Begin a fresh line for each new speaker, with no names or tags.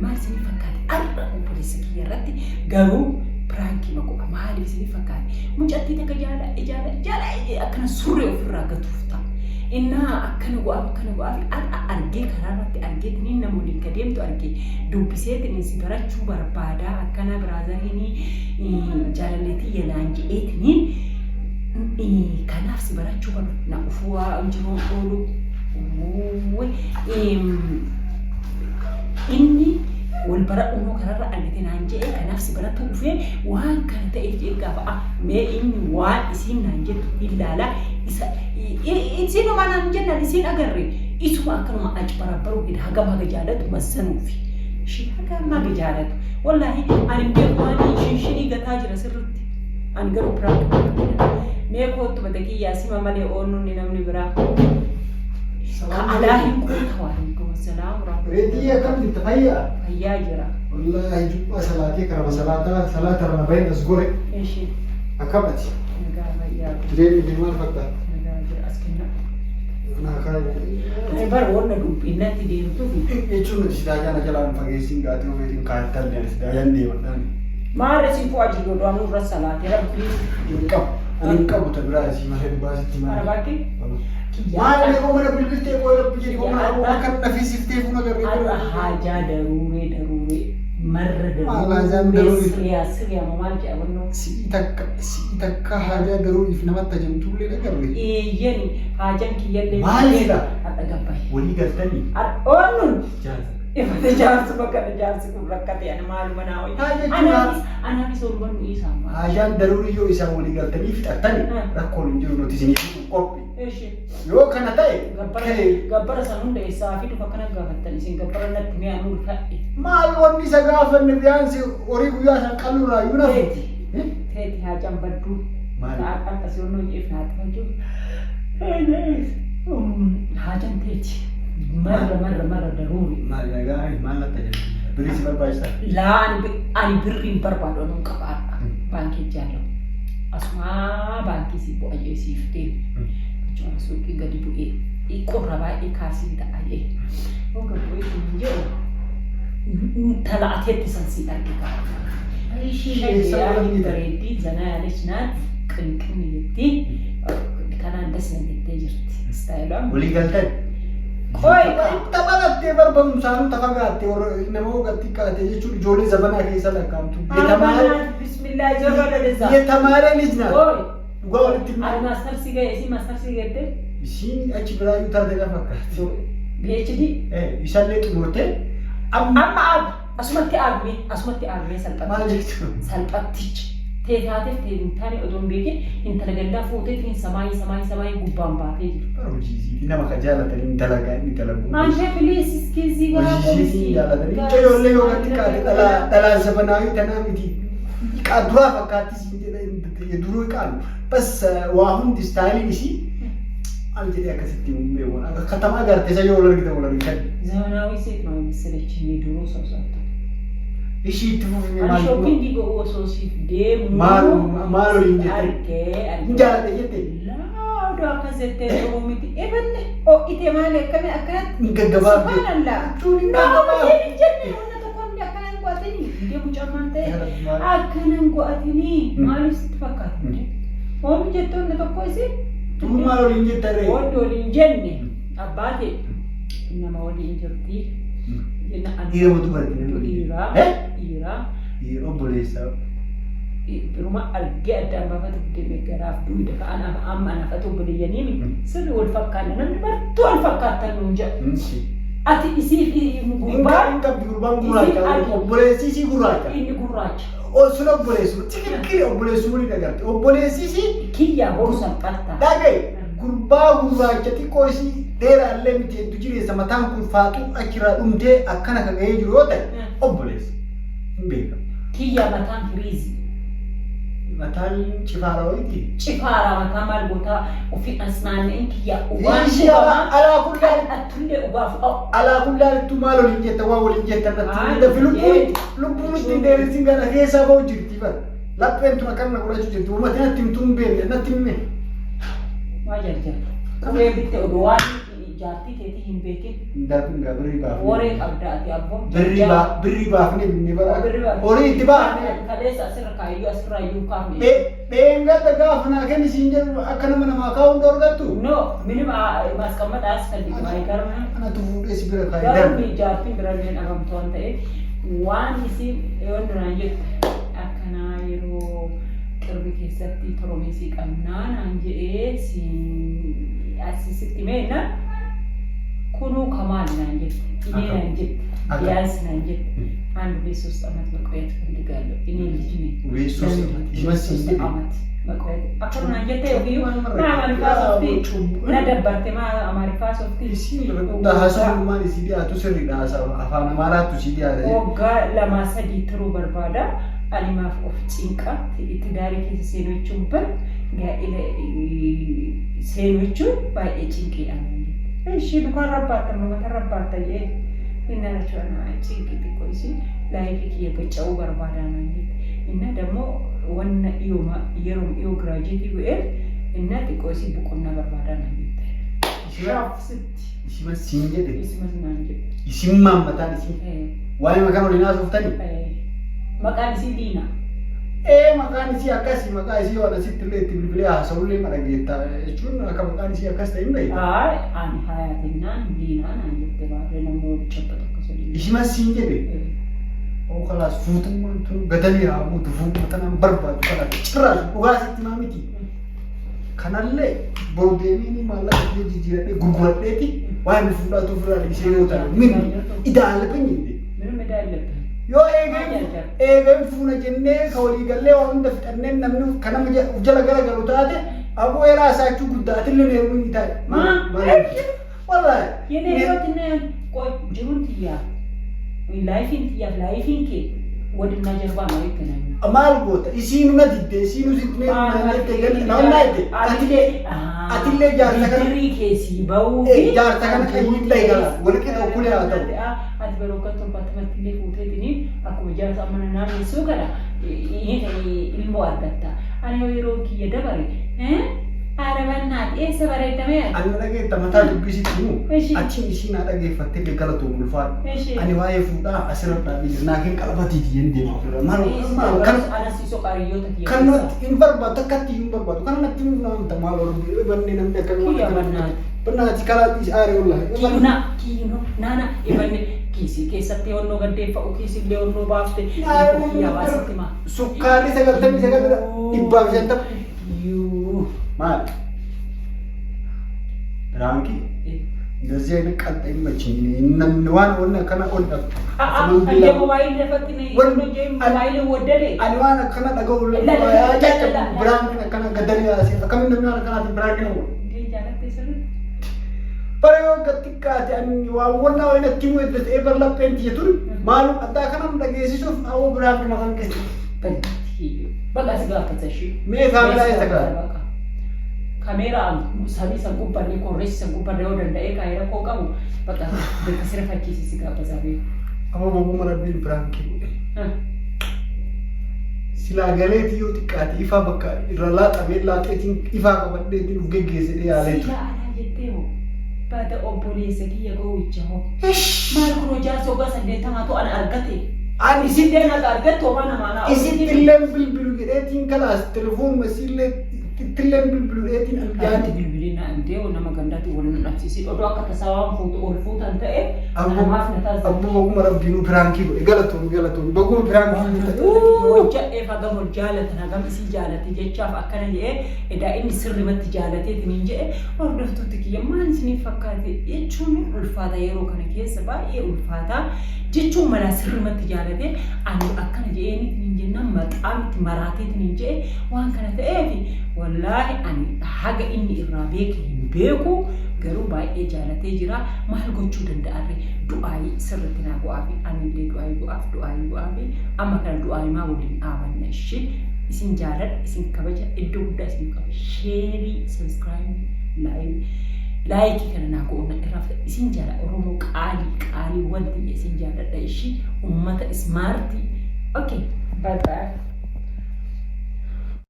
maal isin fakkaate arra obboleessa kiyya irratti garuu pirankii makoo maal isin fakkaate mucattii takka jaala akkana surree ofirraa gatuuf ta'a. Inna akkana go'aaf argee karaa irratti argee tiniin namoonni akka deemtu argee dubbisee tiniin si barachuu barbaada akkana biraazariin jaalalleetii yalaan jedhee tiniin kanaaf si barachuu barbaada na ufuwaa injiroo oolu inni wal bara uumuu kanarra argite naan jedhee kanaaf si baratu dhufee waan kana ta'e jedhee gaafa mee inni waan isiin naan jettu ilaala isa isin mana jenna isin agarre isuma akkanuma achi barabbaru hagam haga jaalatu masanuufi shi hagam haga jaalatu wallahi ani beekumani shinshini gataa jira sirritti ani garuu piraank mee kootu badaki yaasima malee oonnu ni namni biraa alaahi kuuta waalaikum assalaam
ريدي كم تتفيا
fayyaa jira
والله يجب صلاتي كرم صلاة رنا بين أسقوري
ايش
أكبت
nagaa fayyaa
تريد جمال فكر
nagaa jira askina
أنا خايف
ani bar wonna dubbinatti deemtu
يجون تشتاق أنا كلام فقيسين قاتل وبيتين كاتل يعني تشتاق دي ولا
maal isin fu aji godhamu irra salaatee rabbi
كم أنا كم تبراسي ما هي باس تما
arabaki
ما أنا كم أنا بالبيت أقول لك بيجي كم أنا كم نفسي في تلفون
arra
أقول
haja darure marra
Allah zan
darure
darure.
siriya mamal ki abunno
سيتك حاجة ضروري في نمط تجمع تقول لك أقول
yeni hajan ki yalle
Maal ida?
ada gabbai
ولي قلتني
onnun
جاهز
ifate jaarsu bakka jaarsu kun rakkate ana maaluma naawi ana bis orban isa ma
عشان ضروري يو إسا ولي قلتني في تقتني ركول نجرو نوتيسيني في كوبي
eshi
يو كان تاي
gabbara sanunda isaa fi dhufa kana gaafattan isin gabbara natti mee anuu ta'e
ما الوني سقافة النبيان سي أوريكو يا سان قالوا يونا
teeti hajan baddu
Maal?
ta'an akkas yoonu ifnaat faju hajan teeti marra daruri
ما لقاي ما لا تجمع بريس بالبايسا
laan ani birriin barbaadu anuun qabaadha baankii jaallu asuma baankii si bu'ee siif deemu jechuun suuqii gadi bu'ee qorra baay'ee kaasii ta'ee hooga bu'ee kun jedhu talaateetti san si argita ishee bareeddii zanaa yaalees naat qinqinniitti kanaan dasna jettee jirti istaayilaan
ولي قلتني
Koi,
تبغى تبغى بمسانو تبغى تبغى نمو قتي كاتي يشوف جولي زبنا كيسا لكام تو
bismillah jorra da desa
يتمارى نجنا
Koi,
قول تبغى
ai master siga esi master siga de
سين أشي براي يتردد أفكار
PhD
يسالي تموتة
amma asumatti arme
ما جيتو
salphattichi teetaateef teetintaani odoon beeke intala gandaa fuuteetiin samaayii gubbaan baatee jiru.
Hojiisi nama kajaalatanii dalagaa inni dalagu.
Maashee filiis iskiizii garaa
Hojiisi jaalatanii ijoollee yoo gatti kaate dhalaa zabanaawi tanaa miti. Duraa fakkaattis duruu qabu. Bas waa hundi istaayiliin isii maal jedhee akkasitti uumeewwan akka katamaa agartee isa yoo wal argitan wal argitan.
Zamanaawi seet nama misirachii duruu soosatti.
Ishii itti fufee
maal shoppingii godhuu osoo siif deemu
maal waliin jettee
argee
hin jaalladhe jettee
laaduu akkas jettee ta'uu miti ebanne ho'ite maali akkami akkanatti
hin gaggabaabde
subhaanallah
tun hin gaggabaabde
hin jenne wanna tokkoon akkanan go'atanii deemu cammaan ta'e akkanan go'atanii maaliif sitti fakkaate oomni jettoonni tokko isin
tun maal waliin jettarree
wanti waliin jenne abbaate nama waliin jirti
dhiira matu barbaade
dhiiraa
obboleessaa
Rumah argee addaan baafatu deemee garaaf duwida ka'an amma anafatu obboleeyyanii sirri wal fakkaanna namni martuu wal fakkaatan nuun jedhu. Ati isii gurbaa
hin qabdi gurbaan gurraacha obboleessi isii gurraacha.
Inni gurraacha.
Sun obboleessu tikirkiri obboleessu waliin agarte obboleessi isii
kiyyaa boru salphatta.
dhagaye gurbaa gurraacha xiqqoo isii dheeraallee miti hedduu jireessa mataan kun faaxuu achirraa dhumtee akkana kagahee jiru yoo ta'e obboleessa hin beekamu.
Kiyyaa mataan firiizi.
Mataan cifaara wayiiti.
Cifaara mataa maal gootaa ofii asnaanneen kiyyaa ubaan
Ishii alaa kullaan
attullee ubaaf
alaa kullaan ittuu maal waliin jetta waa waliin jetta natti lubbuun ittiin dheeressin gara keessaa ba'u jirti bara lapheen tun akkana godhachuu jirti uummati natti himtuu hin beekne natti himme.
waa jarjar qabee bitte odoo waan jaartii teetii hin beekin.
Darbin birrii baafne.
Waree qabdaati abboon.
Birrii baafne ni bara. Horii itti baafne.
Kaleessa asirra kaayyuu asirraa iyyuu kaafne.
Dheengadda gaafa naa kenni siin jedhu akka namaa kaa'uun dorgattu.
No minima maasqammadhaas kan dhiqmaa garma.
Anatu fuudhee si bira kaayee
darbi jaartiin birallee dhabamtu waan ta'eef waan isin yoon duraan jettu akkanaa yeroo qirbi keessatti toromesii qabnaa naan jedhee asisitti meenna kunuu kamaal naan jette inee naan jette biyaas naan jette አንድ በሶስት አመት መቆየት ፈልጋለሁ እኔ ልጅ ነኝ በሶስት አመት መቆየት አከሩን አንጀቴ ይዩ ማማሪፋ ሶፍቲ ነደበርቴ ማማሪፋ ሶፍቲ
ዳሃሳን ማን ሲዲያቱ ስሪ ዳሃሳ አፋን አማራቱ ሲዲያለ
ወጋ ለማሰዲ ትሩ በርባዳ አሊማፍ ኦፍ ጭንቃ ኢትዳሪ ከሴኖቹን በር ጋኢለ ሴኖቹ ባይ ጭንቄ አለ እሺ እንኳን ረባታ ነው ተረባታ እናቸውና ጭንቅት ቆይሲ ላይፍ የገጨው በርባዳ ነው እና ደግሞ ወነ ኢዮማ የሮም ኢዮ ግራጁዌት ይወል እና ጥቆሲ ቡቁና በርባዳ ነው ሻፍስት
ሲንጀደ ይስማማታል ሲ ዋይ መካኑ ሊና ሶፍታኒ
መቃን ሲ ዲና
maqaan isii akkasi maqaa isii waan asitti illee itti bilbilee haasa'ullee marageetta jechuun akka maqaan isii akkas ta'e hin beektu.
Ani hayaatinaan diinaan an jette baatee namoota chappa tokko sadii.
Ishimas siin jedhe. Oo kalaas fuutummaan tun gadanii haa buutu fuutummaan barbaadu kalaas cirraas dhugaa sitti maa miti. Kanallee boordeemiin maallaqa ishee jijjiiradhee gurguradheeti waan fuudhaatu ofirraa dhiisee yoo ta'e minni idaalabin jette.
Minni idaalabin.
Yoo eegeen fuuna jennee ka walii gallee waan hunda fixanneen namni kana jala garagalu taate aboo eraa isaachuu guddaatillee neeruu ni taa'e. Wallaahi.
Yene yoo tinne jiruun tiyyaa laayifiin kee wadinaa jarbaa malee kennamu.
Maal goota isiin na didde isiin usitnee naanettee galli naannaa itti atillee jaarsa kana
dirii keessii ba'uu
jaarsa kana qayyidla eegala walqixxa okkulee haa ta'u.
Ati baru kan tempat mati fuutee tini aku jalan sama nani suka dah ilmu argata. Ani yeroo kiyya dabare Arabannaat eessa bareedame yaa?
Ani dhageetta mataa dubbisitti himu achiin isiin haa dhageeffattee deeggaratu ulfaadhu. Ani waa'ee fuudhaa asirratti dhaabbii jirnaa kan qalbatiiti jeen deema ofirra. Maal
kan anasiisoo qaariyyoota kiyya.
Kan natti hin barbaadu akkatti hin barbaadu. Kan natti hin naamta maal warri banne namni akka
kiyya bannaati.
Bannaati karaatti aaree wallahi.
Kiyyo naana ibanne kiisii keessatti onnoo gaddeeffa'u kiisillee onnoo baafte kiyya hawaasatti maa.
Sukkaarri 99 150. ማል ራንኪ እንደዚህ አይነት ቀልጥ አይመችኝ እነዋን ወነ ከና ወንዳ
አየ ሞባይል ለፈትነ ሞባይል ወደደ
አንዋን ከና ደገው ያጨጨ ብራንክ ከና ገደል ያሲ ከምን እንደሚያር ከና ብራንክ ነው ፐሬዮ ከጥቃት ያን ዋወና ወይነ ቲሙ እንደት ኤቨርላፕ የቱን ማሉ አዳ ከናም ደገሲሶፍ አው ብራንክ ማከንከ
በቃ ስጋ ከተሽ
ሜ ካሜራ ይተካል
kamera sabi sanggupanni korres sanggupanni udah ndai kaira kok kamu bakal berkesir fakir sisi apa sabi
apa mau merabin berangki sila galeti yo tikati ifa bakka irala tabella tetin ifa kabadde tin ugege sede ale
sila ana jetteo pada obole seki yago wichaho mal kuno jaso ga sande tama to ana argate ani sinde na argato mana
isit tilem bilbilu gedetin kalas telefon masille tilem bilbilu etin
algati bilbilina ande ona magandati wala nafsisi odo akka tasawam foto ol foto anta ana maaf na taz
abu umar abdinu franki galato bagu franki
wajja e faga mo jalata na gam si jalati jecha fa akana ye eda inni sirri matti jalate tininje ordoftu tikiya man sini fakkate yechun ulfata yero kana kessa ba e ulfata jechu mala sirri matti jalate anu akkana je eni tininje nam maqamti marate tininje wan kana ta'efi wallahi ani haga inni irraa beeku garuu baay'ee jaalatee jira maal gochuu danda'arre du'aayi sirriitti naa go'aafi anillee du'aayi go'aafi amma kana du'aayi maa waliin dhaabanna ishee isin jaaladha isin kabaja iddoo guddaa isin qaba sheerii sabiskiraayib laayikii kana naa go'uuna irraa isin jaala oromoo qaalii wanti isin jaaladha ishee ummata ismaartii okay bye bye